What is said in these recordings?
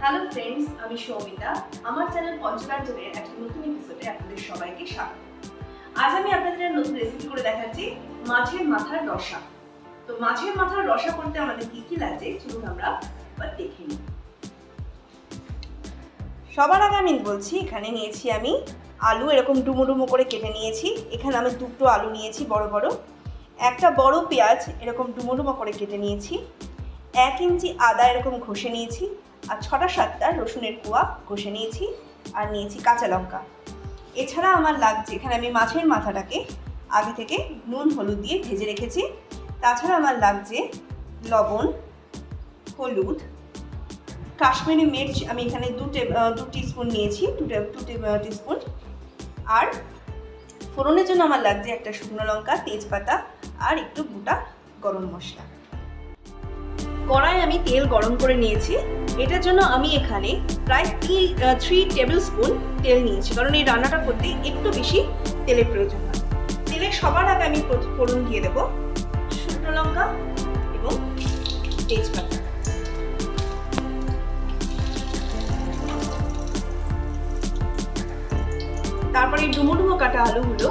Hello friends, আমি সৌমিতা। আমার channel পঞ্চকাঞ্চনের একটা নতুন এপিসোডে আপনাদের সবাইকে স্বাগত। আজ আমি আপনাদের নতুন রেসিপি করে দেখাচ্ছি মাছের মাথার রসা। তো মাছের মাথার রসা করতে আমাদের কি কি লাগে চলুন আমরা এবার দেখে নিই। সবার আগে আমি বলছি, এখানে নিয়েছি আমি আলু, এরকম ডুমো ডুমো করে কেটে নিয়েছি। এখানে আমি দুটো আলু নিয়েছি বড় বড়, একটা বড় পেঁয়াজ এরকম ডুমো ডুমো করে কেটে নিয়েছি, 1 ইঞ্চি আদা এরকম ঘষে নিয়েছি, আর 6টা-7টা রসুনের কোয়া ঘষে নিয়েছি, আর নিয়েছি কাঁচা লঙ্কা। এছাড়া আমার লাগছে, এখানে আমি মাছের মাথাটাকে আগে থেকে নুন হলুদ দিয়ে ভেজে রেখেছি। তাছাড়া আমার লাগছে লবণ, হলুদ, কাশ্মীরি মির্চ আমি এখানে 2 টিস্পুন নিয়েছি, 2 টিস্পুন। আর ফোড়নের জন্য আমার লাগছে একটা শুকনো লঙ্কা, তেজপাতা আর একটু গোটা গরম মশলা। কড়াই আমি তেল গরম করে নিয়েছি। এটার জন্য আমি এখানে প্রায় 3 টেবিল স্পুন তেল নিয়েছি, কারণ এই রান্নাটা করতে একটু বেশি তেলের প্রয়োজন হয়। তেলে সবার আগে আমি ফোড়ন দিয়ে দেবো শুকনো লঙ্কা এবং তেজপাতা। তারপরে এই ডুমো ডুমো কাটা আলুগুলো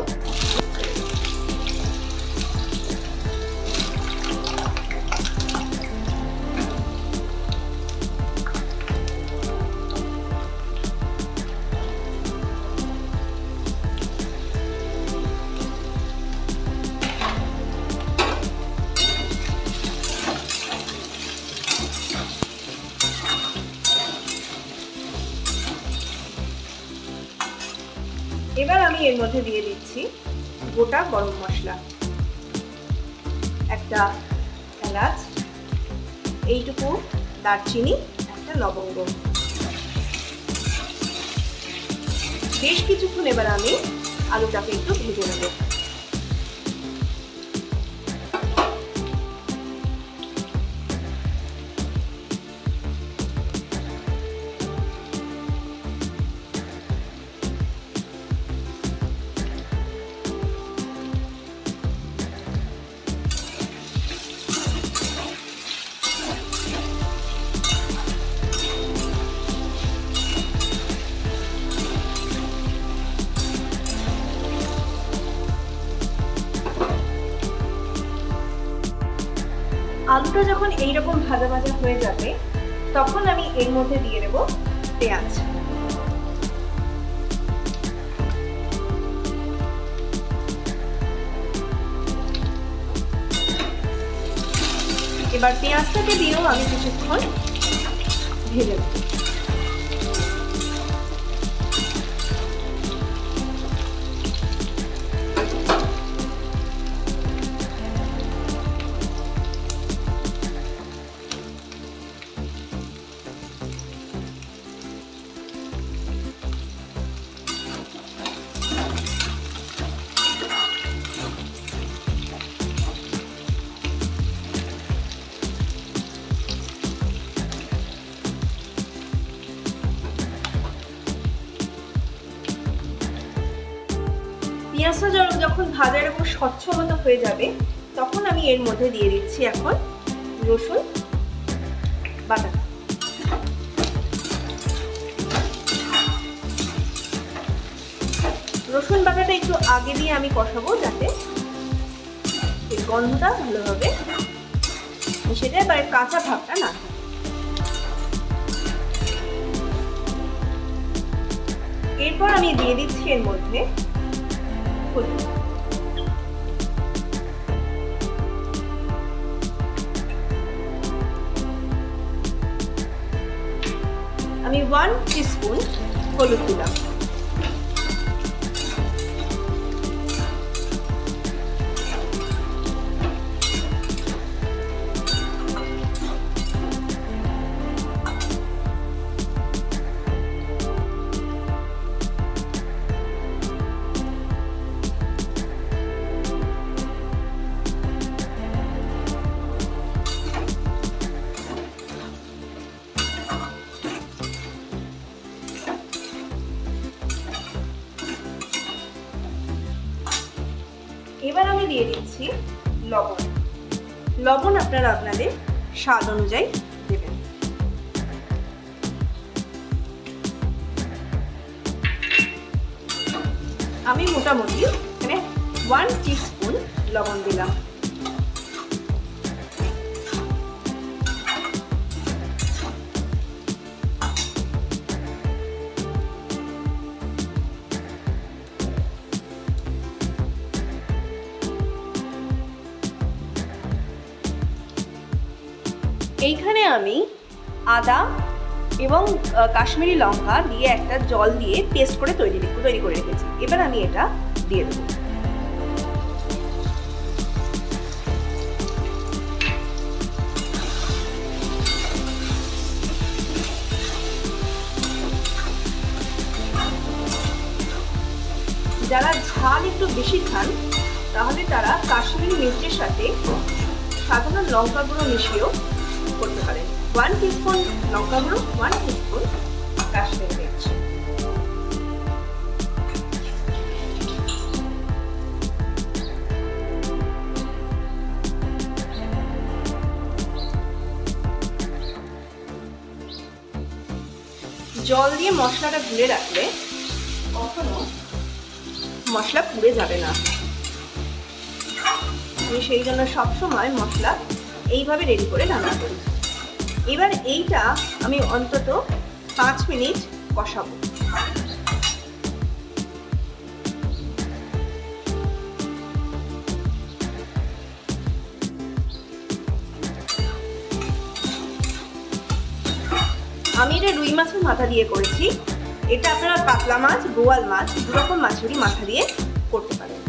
এবার আমি এর মধ্যে দিয়ে দিচ্ছি গোটা গরম মশলা, একটা এলাচ, এইটুকু দারচিনি, একটা লবঙ্গ। বেশ কিছুক্ষণ এবার আমি আলুটাকে একটু ভেজে নেব। আলুটা যখন এইরকম ভাজা ভাজা হয়ে যাবে, তখন আমি এর মধ্যে দিয়ে দেব পেঁয়াজ। এবার পেঁয়াজটাকে দিয়েও আমি কিছুক্ষণ ভেজে নেব। পেঁয়াজটা যখন ভাজার উপর স্বচ্ছ মতো হয়ে যাবে, তখন আমি এর মধ্যে দিয়ে দিচ্ছি এখন রসুন বাটা। রসুন বাটাটা একটু আগে দিয়ে আমি কষাবো, যাতে এর গন্ধটা ভালোভাবে মিশে যায় বা কাঁচা ভাবটা না। এরপর আমি দিয়ে দিচ্ছি এর মধ্যে হলুদ, আমি 1 টিস্পুন হলুদ দিলাম। এবার আমি দিয়ে দিচ্ছি লবণ। লবণ আপনারা আপনাদের স্বাদ অনুযায়ী দেবেন। আমি মোটামুটি এখানে 1 টিস্পুন লবণ দিলাম। এইখানে আমি আদা এবং কাশ্মীরি লঙ্কা দিয়ে একটা জল দিয়ে পেস্ট করে তৈরি করে রেখেছি। এবার আমি এটা দিয়ে দেবো। যারা ঝাল একটু বেশি খান তাহলে তারা কাশ্মীরি মির্চের সাথে সাধারণ লঙ্কা গুঁড়ো মিশিয়েও করতে পারেন। 1 টিস্পুন লঙ্কা গুঁড়ো, 1 টিস্পুন কাশ্মীরি মির্চ। জল দিয়ে মশলাটা গুলে রাখলে কখনো মশলা পুড়ে যাবে না। আমি সেই জন্য সবসময় মশলা এইভাবে রেডি করে রান্না করি। এবার এইটা আমি অন্তত 5 মিনিট কষাবো। আমি এটা রুই মাছের মাথা দিয়ে করেছি। এটা আপনারা কাতলা মাছ, বোয়াল মাছ, দুরকম মাছেরই মাথা দিয়ে করতে পারেন।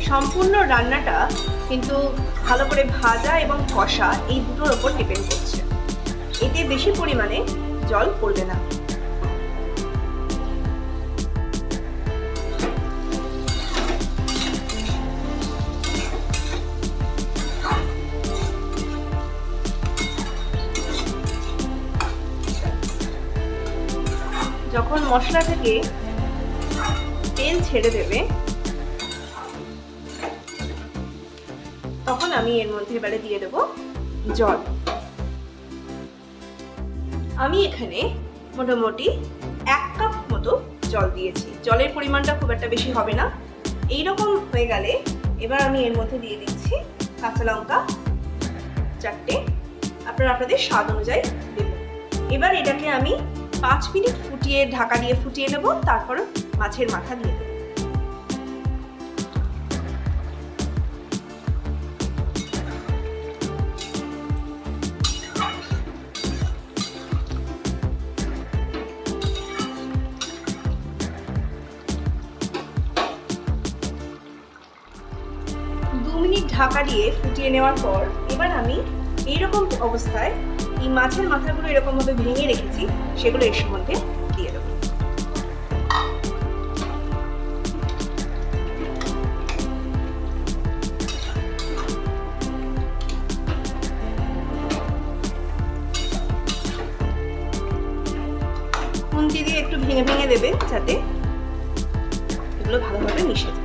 সম্পূর্ণ রান্নাটা কিন্তু ভালো করে ভাজা এবং কষা এই দুটোর ওপর ডিপেন্ড করছে। এতে বেশি পরিমাণে জল পড়বে না। যখন মশলা থেকে তেল ছেড়ে দেবে তখন আমি এর মধ্যে এবারে দিয়ে দেবো জল। আমি এখানে মোটামুটি 1 কাপ মতো জল দিয়েছি। জলের পরিমাণটা খুব একটা বেশি হবে না। এইরকম হয়ে গেলে এবার আমি এর মধ্যে দিয়ে দিচ্ছি কাঁচা লঙ্কা 4টে, আপনারা আপনাদের স্বাদ অনুযায়ী দেবেন। এবার এটাকে আমি 5 মিনিট ঢাকা দিয়ে ফুটিয়ে নেব। তারপর মাছের মাথা দিয়ে দেবো। ঢাকা দিয়ে ফুটিয়ে নেওয়ার পর এবার আমি এইরকম অবস্থায় এই মাছের মাথাগুলো এরকমভাবে ভেঙে রেখেছি সেগুলো এর মধ্যে দিয়ে দেবো। খুন্তি দিয়ে একটু ভেঙে ভেঙে দেবে যাতে এগুলো ভালোভাবে মিশে যায়।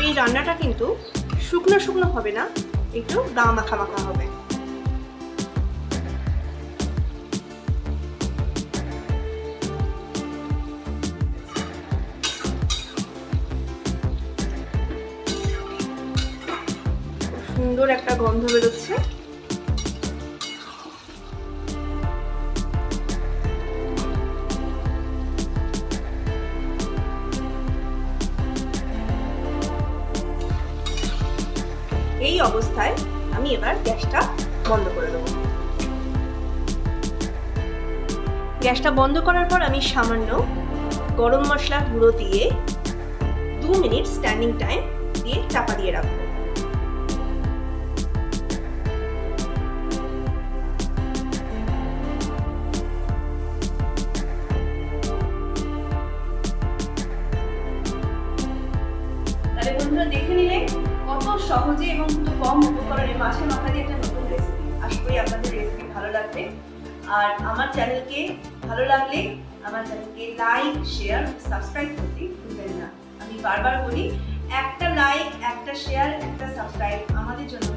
এই রান্নাটা কিন্তু শুকনো শুকনো হবে না, একটু গা মাখা মাখা হবে। সুন্দর একটা গন্ধ বেরোচ্ছে। অবস্থায় আমি এবার গ্যাসটা বন্ধ করে দেবো। গ্যাসটা বন্ধ করার পর আমি সামান্য গরম মশলা গুঁড়ো দিয়ে 2 মিনিট স্ট্যান্ডিং টাইম দিয়ে চাপা দিয়ে রাখবো। তাহলে বন্ধুরা দেখে নিলে কত সহজে এবং কত কম উপকরণে মাছের মাথা দিয়ে একটা নতুন রেসিপি। আশা করি আপনাদের রেসিপি ভালো লাগবে। আর আমার চ্যানেলকে ভালো লাগলে আমার চ্যানেলকে লাইক, শেয়ার, সাবস্ক্রাইব করতে ভুলবেন না। আমি বারবার বলি, একটা লাইক, একটা শেয়ার, একটা সাবস্ক্রাইব আমাদের জন্য